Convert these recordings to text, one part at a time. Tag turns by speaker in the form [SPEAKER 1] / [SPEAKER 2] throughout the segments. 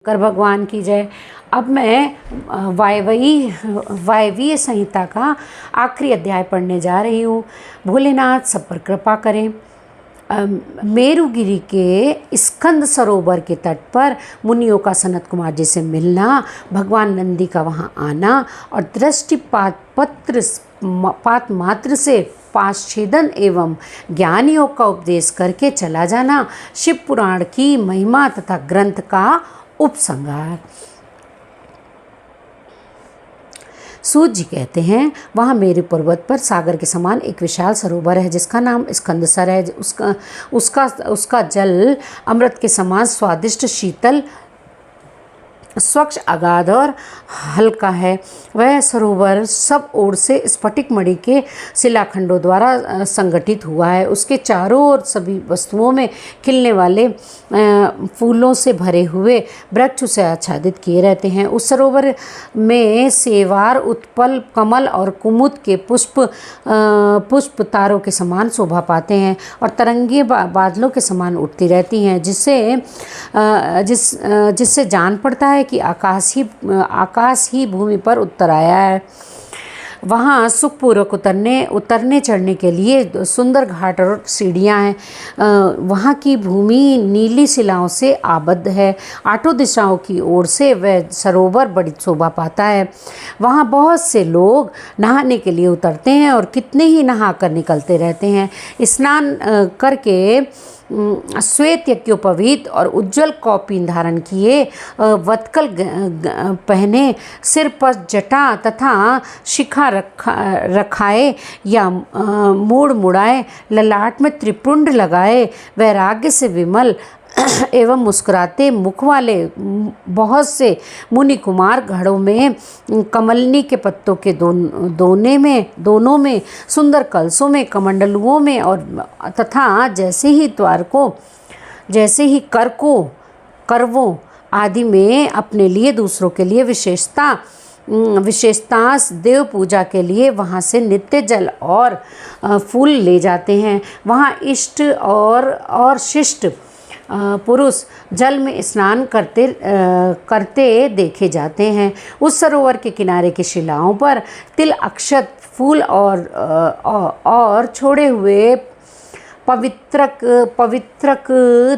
[SPEAKER 1] कर भगवान की जय। अब मैं वायवीय संहिता का आखिरी अध्याय पढ़ने जा रही हूँ। भोलेनाथ सब पर कृपा करें। मेरुगिरी के स्कंद सरोवर के तट पर मुनियों का सनत कुमार जी से मिलना, भगवान नंदी का वहाँ आना और पात मात्र से पाशछेदन एवं ज्ञान योग का उपदेश करके चला जाना, शिव पुराण की महिमा तथा ग्रंथ का उपसंहार। सूत जी कहते हैं, वहाँ मेरु पर्वत पर सागर के समान एक विशाल सरोवर है जिसका नाम स्कंदसर है। उसका जल अमृत के समान स्वादिष्ट, शीतल, स्वच्छ, अगाध और हल्का है। वह सरोवर सब ओर से स्फटिक मणि के शिलाखंडों द्वारा संगठित हुआ है। उसके चारों ओर सभी वस्तुओं में खिलने वाले फूलों से भरे हुए वृक्ष से आच्छादित किए रहते हैं। उस सरोवर में सेवार, उत्पल, कमल और कुमुद के पुष्प तारों के समान शोभा पाते हैं और तरंगे बादलों के समान उठती रहती हैं, जिससे जान पड़ता है कि आकाश ही भूमि पर उतर आया है। वहाँ सुखपूर्वक उतरने चढ़ने के लिए सुंदर घाट और सीढ़ियाँ हैं। वहाँ की भूमि नीली शिलाओं से आबद्ध है। आठों दिशाओं की ओर से वह सरोवर बड़ी शोभा पाता है। वहाँ बहुत से लोग नहाने के लिए उतरते हैं और कितने ही नहा कर निकलते रहते हैं। स्नान करके श्वेत यज्ञोपवीत और उज्जवल कौपीन धारण किए, वत्कल पहने, सिर पर जटा तथा शिखा रखाए या मूड़ मुड़ाए, ललाट में त्रिपुंड लगाए, वैराग्य से विमल एवं मुस्कुराते मुख वाले बहुत से मुनि कुमार घड़ों में कमलनी के पत्तों के दोनों में सुंदर कलशों में, कमंडलुओं में और तथा जैसे ही करवों आदि में अपने लिए दूसरों के लिए विशेषता देव पूजा के लिए वहाँ से नित्य जल और फूल ले जाते हैं। वहाँ इष्ट और शिष्ट पुरुष जल में स्नान करते देखे जाते हैं। उस सरोवर के किनारे की शिलाओं पर तिल, अक्षत, फूल और छोड़े हुए पवित्रक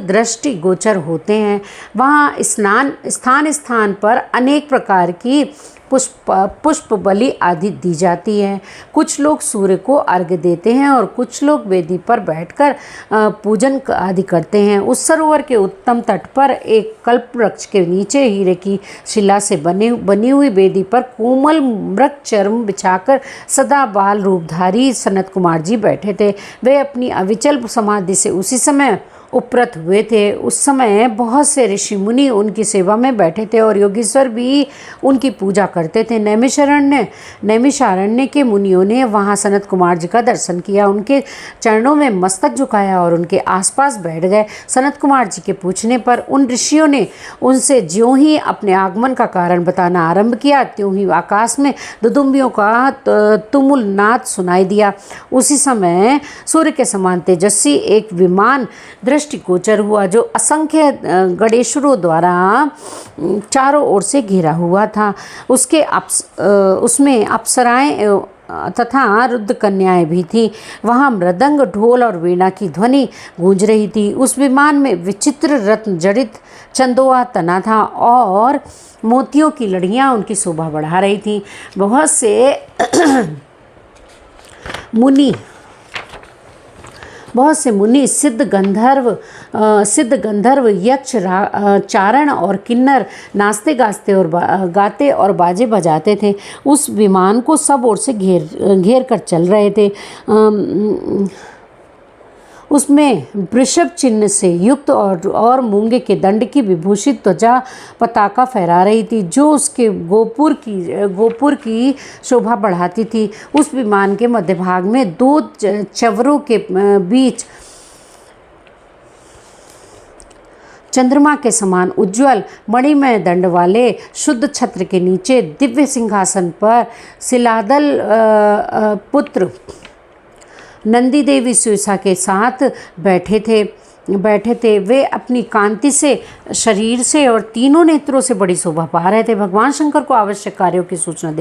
[SPEAKER 1] दृष्टि गोचर होते हैं। वहाँ स्थान पर अनेक प्रकार की पुष्प बलि आदि दी जाती है। कुछ लोग सूर्य को अर्घ्य देते हैं और कुछ लोग वेदी पर बैठकर पूजन आदि करते हैं। उस सरोवर के उत्तम तट पर एक कल्प वृक्ष के नीचे हीरे की शिला से बनी हुई वेदी पर कोमल मृग चर्म बिछाकर सदा बाल रूपधारी सनत कुमार जी बैठे थे। वे अपनी अविचल समाधि से उसी समय उपरत हुए थे। उस समय बहुत से ऋषि मुनि उनकी सेवा में बैठे थे और योगीश्वर भी उनकी पूजा करते थे। नैमिषारण्य के मुनियों ने वहाँ सनत कुमार जी का दर्शन किया, उनके चरणों में मस्तक झुकाया और उनके आसपास बैठ गए। सनत कुमार जी के पूछने पर उन ऋषियों ने उनसे ज्यों ही अपने आगमन का कारण बताना आरंभ किया, त्यों ही आकाश में दुदुम्बियों का तुमुल नाद सुनाई दिया। उसी समय सूर्य के समान तेजस्वी एक विमान दृष्टिगोचर हुआ, जो असंख्य गणेशों द्वारा चारों ओर से घिरा हुआ था। उसमें अप्सराएं तथा रुद्र कन्याएं भी थीं। वहाँ मृदंग, ढोल और वीणा की ध्वनि गूंज रही थी। उस विमान में विचित्र रत्न जड़ित चंदोआ तना था और मोतियों की लड़ियाँ उनकी शोभा बढ़ा रही थीं। बहुत से मुनि सिद्ध गंधर्व यक्ष, चारण और किन्नर नाचते गाते और बाजे बजाते थे। उस विमान को सब ओर से घेर कर चल रहे थे। उसमें वृषभ चिन्ह से युक्त और मूंगे के दंड की विभूषित ध्वजा पताका फहरा रही थी, जो उसके गोपुर की शोभा बढ़ाती थी। उस विमान के मध्य भाग में दो चवरों के बीच चंद्रमा के समान उज्ज्वल मणिमय दंड वाले शुद्ध छत्र के नीचे दिव्य सिंहासन पर शिलादल पुत्र नंदी देवी सुईसा के साथ बैठे थे। बैठे थे, वे अपनी कांति से, शरीर से और तीनों नेत्रों से बड़ी शोभा पा रहे थे। भगवान शंकर को आवश्यक कार्यों की सूचना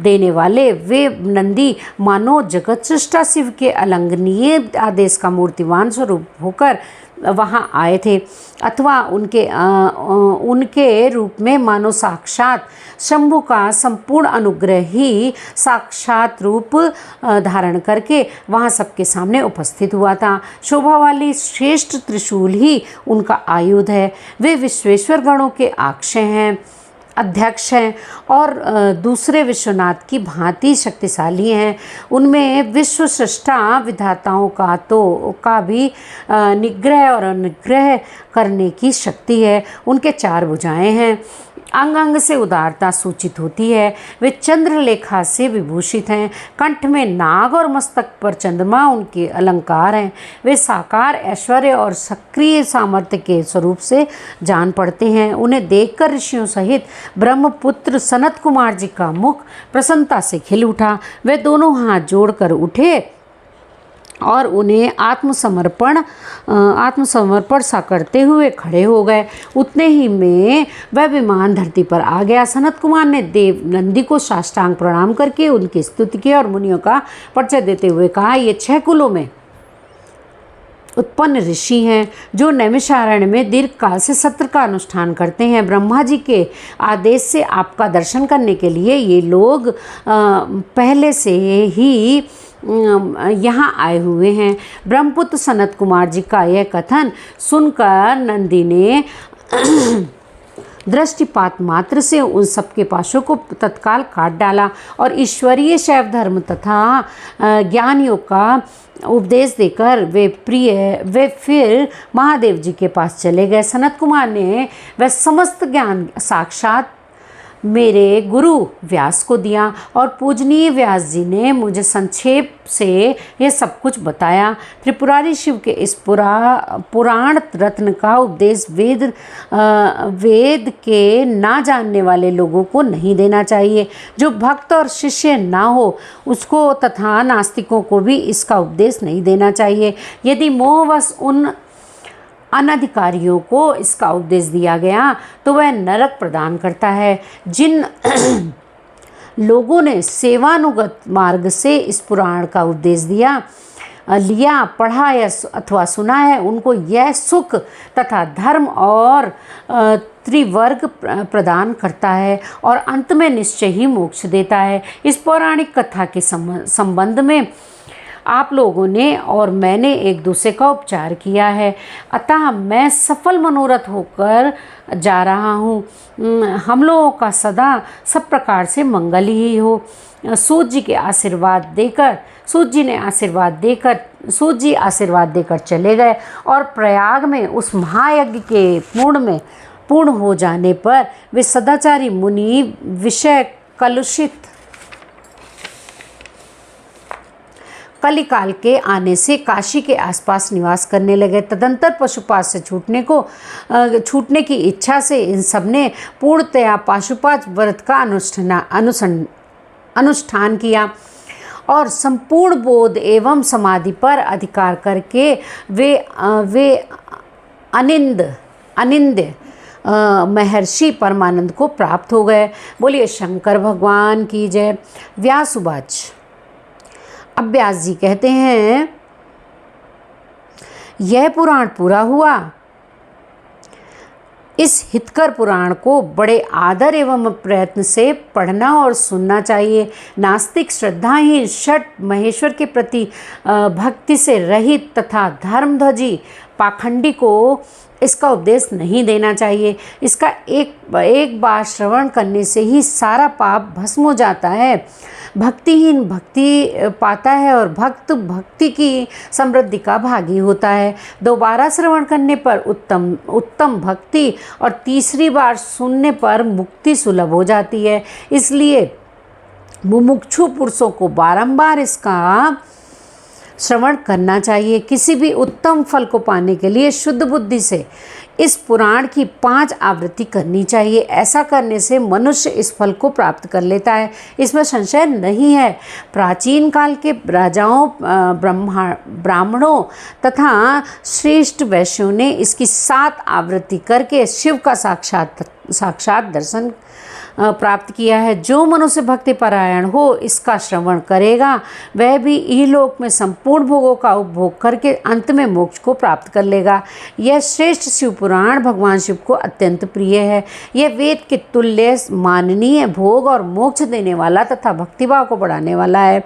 [SPEAKER 1] देने वाले वे नंदी मानो जगत सृष्टा शिव के अलंघनीय आदेश का मूर्तिवान स्वरूप होकर वहाँ आए थे, अथवा उनके रूप में मानो साक्षात शंभु का संपूर्ण अनुग्रह ही साक्षात रूप धारण करके वहाँ सबके सामने उपस्थित हुआ था। शोभा वाली श्रेष्ठ त्रिशूल ही उनका आयुध है। वे विश्वेश्वर गणों के अध्यक्ष हैं और दूसरे विश्वनाथ की भांति शक्तिशाली हैं। उनमें विश्व सृष्टा विधाताओं का भी निग्रह और अनुग्रह करने की शक्ति है। उनके 4 भुजाएं हैं, अंग अंग से उदारता सूचित होती है। वे चंद्रलेखा से विभूषित हैं, कंठ में नाग और मस्तक पर चंद्रमा उनके अलंकार हैं। वे साकार ऐश्वर्य और सक्रिय सामर्थ्य के स्वरूप से जान पड़ते हैं। उन्हें देखकर ऋषियों सहित ब्रह्मपुत्र सनत कुमार जी का मुख प्रसन्नता से खिल उठा। वे दोनों हाथ जोड़कर उठे और उन्हें आत्मसमर्पण सा करते हुए खड़े हो गए। उतने ही में वह विमान धरती पर आ गया। सनत कुमार ने देव नंदी को साष्टांग प्रणाम करके उनकी स्तुति की और मुनियों का परिचय देते हुए कहा, ये 6 कुलों में उत्पन्न ऋषि हैं जो नैमिषारण्य में दीर्घ काल से सत्र का अनुष्ठान करते हैं। ब्रह्मा जी के आदेश से आपका दर्शन करने के लिए ये लोग पहले से ही यहाँ आए हुए हैं। ब्रह्मपुत्र सनत कुमार जी का यह कथन सुनकर नंदी ने दृष्टिपात मात्र से उन सबके पाशों को तत्काल काट डाला और ईश्वरीय शैव धर्म तथा ज्ञान योग का उपदेश देकर वे फिर महादेव जी के पास चले गए। सनत कुमार ने वह समस्त ज्ञान साक्षात मेरे गुरु व्यास को दिया और पूजनीय व्यास जी ने मुझे संक्षेप से यह सब कुछ बताया। त्रिपुरारी शिव के इस पुराण रत्न का उपदेश वेद के ना जानने वाले लोगों को नहीं देना चाहिए। जो भक्त और शिष्य ना हो उसको तथा नास्तिकों को भी इसका उपदेश नहीं देना चाहिए। यदि मोहवश उन अनधिकारियों को इसका उपदेश दिया गया तो वह नरक प्रदान करता है। जिन लोगों ने सेवानुगत मार्ग से इस पुराण का उपदेश लिया, पढ़ा या अथवा सुना है, उनको यह सुख तथा धर्म और त्रिवर्ग प्रदान करता है और अंत में निश्चय ही मोक्ष देता है। इस पौराणिक कथा के संबंध में आप लोगों ने और मैंने एक दूसरे का उपचार किया है, अतः मैं सफल मनोरथ होकर जा रहा हूँ। हम लोगों का सदा सब प्रकार से मंगल ही हो। सूत जी आशीर्वाद देकर चले गए और प्रयाग में उस महायज्ञ के पूर्ण हो जाने पर वे सदाचारी मुनि विषय कलुषित कलिकाल के आने से काशी के आसपास निवास करने लगे। तदंतर पशुपात से छूटने की इच्छा से इन सब ने पूर्णतया पाशुपात व्रत का अनुष्ठान किया और संपूर्ण बोध एवं समाधि पर अधिकार करके वे अनिंद महर्षि परमानंद को प्राप्त हो गए। बोलिए शंकर भगवान की जय। व्यासुवाच। अब व्यास जी कहते हैं, यह पुराण पूरा हुआ। इस हितकर पुराण को बड़े आदर एवं प्रयत्न से पढ़ना और सुनना चाहिए। नास्तिक श्रद्धाहीन षट महेश्वर के प्रति भक्ति से रहित तथा धर्मध्वजी पाखंडी को इसका उपदेश नहीं देना चाहिए। इसका एक बार श्रवण करने से ही सारा पाप भस्म हो जाता है। भक्तिहीन भक्ति पाता है और भक्त भक्ति की समृद्धि का भागी होता है। दोबारा श्रवण करने पर उत्तम भक्ति और तीसरी बार सुनने पर मुक्ति सुलभ हो जाती है। इसलिए मुमुक्षु पुरुषों को बारंबार इसका श्रवण करना चाहिए। किसी भी उत्तम फल को पाने के लिए शुद्ध बुद्धि से इस पुराण की 5 आवृत्ति करनी चाहिए। ऐसा करने से मनुष्य इस फल को प्राप्त कर लेता है, इसमें संशय नहीं है। प्राचीन काल के राजाओं, ब्राह्मणों तथा श्रेष्ठ वैश्यों ने इसकी 7 आवृत्ति करके शिव का साक्षात दर्शन प्राप्त किया है। जो मनुष्य भक्ति परायण हो इसका श्रवण करेगा वह भी इहलोक में संपूर्ण भोगों का उपभोग करके अंत में मोक्ष को प्राप्त कर लेगा। यह श्रेष्ठ शिव पुराण भगवान शिव को अत्यंत प्रिय है। यह वेद के तुल्य माननीय, भोग और मोक्ष देने वाला तथा भक्तिभाव को बढ़ाने वाला है।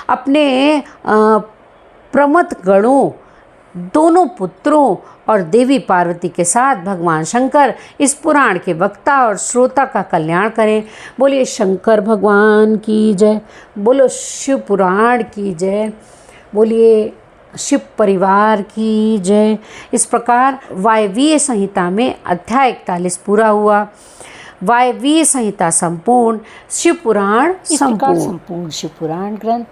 [SPEAKER 1] अपने प्रमथ गणों, दोनों पुत्रों और देवी पार्वती के साथ भगवान शंकर इस पुराण के वक्ता और श्रोता का कल्याण करें। बोलिए शंकर भगवान की जय, बोलो शिव पुराण की जय, बोलिए शिव परिवार की जय। इस प्रकार वायवीय संहिता में अध्याय 41 पूरा हुआ। वायवीय संहिता संपूर्ण, शिव पुराण
[SPEAKER 2] संपूर्ण शिव पुराण ग्रंथ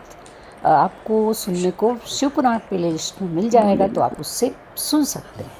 [SPEAKER 2] आपको सुनने को शिव पुराण प्लेलिस्ट में मिल जाएगा, तो आप उससे सुन सकते हैं।